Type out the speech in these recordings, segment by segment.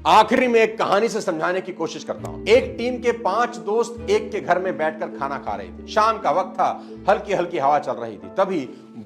आखिरी में एक कहानी से समझाने की कोशिश करता हूं। एक टीम के 5 दोस्त एक के घर में बैठकर खाना खा रहे थे। शाम का वक्त था, हल्की हल्की हवा चल रही थी। तभी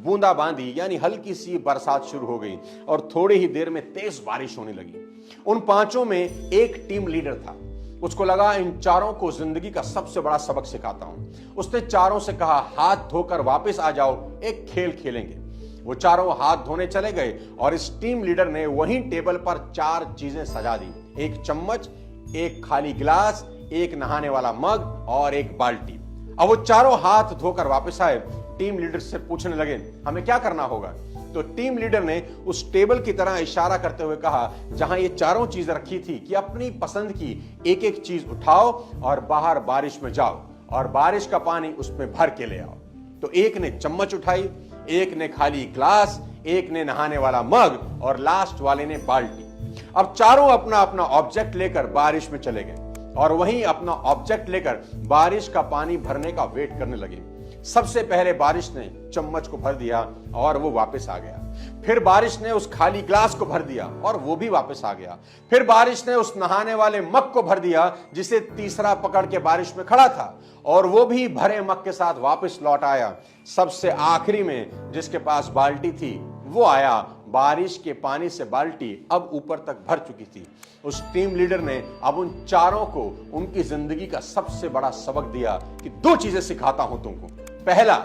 बूंदाबांदी यानी हल्की सी बरसात शुरू हो गई और थोड़ी ही देर में तेज बारिश होने लगी। उन पांचों में एक टीम लीडर था। उसको लगा इन चारों को जिंदगी का सबसे बड़ा सबक सिखाता हूं। उसने चारों से कहा, हाथ धोकर वापस आ जाओ, एक खेल खेलेंगे। वो चारों हाथ धोने चले गए और इस टीम लीडर ने वहीं टेबल पर 4 चीजें सजा दी। एक चम्मच, एक खाली गिलास, एक नहाने वाला मग और एक बाल्टी। अब वो चारों हाथ धोकर वापस आए। टीम लीडर से पूछने लगे, हमें क्या करना होगा? तो टीम लीडर ने उस टेबल की तरह इशारा करते हुए कहा, जहां ये चारों चीजें रखी थी, कि अपनी पसंद की एक एक चीज उठाओ और बाहर बारिश में जाओ और बारिश का पानी उसमें भर के ले आओ। तो एक ने चम्मच उठाई, एक ने खाली ग्लास, एक ने नहाने वाला मग और लास्ट वाले ने बाल्टी। अब चारों अपना अपना ऑब्जेक्ट लेकर बारिश में चले गए और वहीं अपना ऑब्जेक्ट लेकर बारिश का पानी भरने का वेट करने लगे। सबसे पहले बारिश ने चम्मच को भर दिया और वो वापस आ गया। फिर बारिश ने उस खाली ग्लास को भर दिया और वो भी वापस आ गया। फिर बारिश ने उस नहाने वाले मग को भर दिया, जिसे तीसरा पकड़ के बारिश में खड़ा था, और वो भी भरे मग के साथ वापस लौट आया। सबसे आखिरी में जिसके पास बाल्टी थी वो आया। बारिश के पानी से बाल्टी अब ऊपर तक भर चुकी थी। उस टीम लीडर ने अब उन चारों को उनकी जिंदगी का सबसे बड़ा सबक दिया कि 2 चीजें सिखाता हूं तुमको। पहला,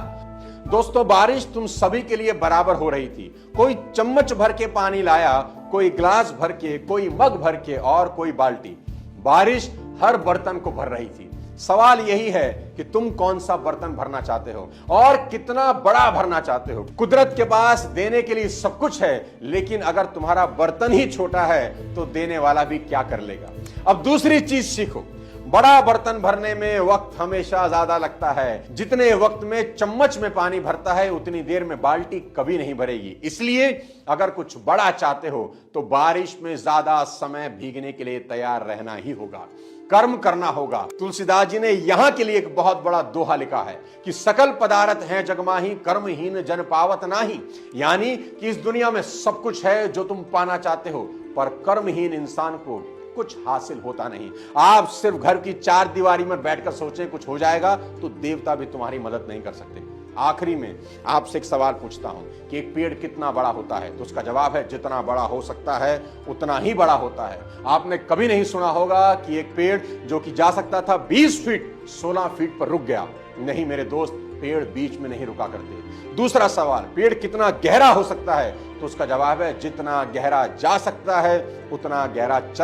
दोस्तों, बारिश तुम सभी के लिए बराबर हो रही थी। कोई चम्मच भर के पानी लाया, कोई ग्लास भर के, कोई मग भर के और कोई बाल्टी। बारिश हर बर्तन को भर रही थी। सवाल यही है कि तुम कौन सा बर्तन भरना चाहते हो और कितना बड़ा भरना चाहते हो। कुदरत के पास देने के लिए सब कुछ है, लेकिन अगर तुम्हारा बर्तन ही छोटा है तो देने वाला भी क्या कर लेगा। अब दूसरी चीज सीखो। बड़ा बर्तन भरने में वक्त हमेशा ज्यादा लगता है। जितने वक्त में चम्मच में पानी भरता है, उतनी देर में बाल्टी कभी नहीं भरेगी। इसलिए अगर कुछ बड़ा चाहते हो तो बारिश में ज्यादा समय भीगने के लिए तैयार रहना ही होगा, कर्म करना होगा। तुलसीदास जी ने यहां के लिए एक बहुत बड़ा दोहा लिखा है कि सकल पदार्थ हैं जगमाही, कर्महीन जन पावत नाही। यानी कि इस दुनिया में सब कुछ है जो तुम पाना चाहते हो, पर कर्महीन इंसान को कुछ हासिल होता नहीं। आप सिर्फ घर की 4 दीवारी में बैठकर सोचें कुछ हो जाएगा, तो देवता भी तुम्हारी मदद नहीं कर सकते। आखिरी में आपसे एक सवाल पूछता हूं कि एक पेड़ कितना बड़ा होता है? तो उसका जवाब है, जितना बड़ा हो सकता है उतना ही बड़ा होता है। आपने कभी नहीं सुना होगा कि एक पेड़ जो कि जा सकता था 20 फीट 16 फीट पर रुक गया। नहीं मेरे दोस्त, पेड़ बीच में नहीं रुका करते। दूसरा सवाल, पेड़ कितना गहरा हो सकता है? तो उसका जवाब है, जितना गहरा जा सकता है उतना गहरा चल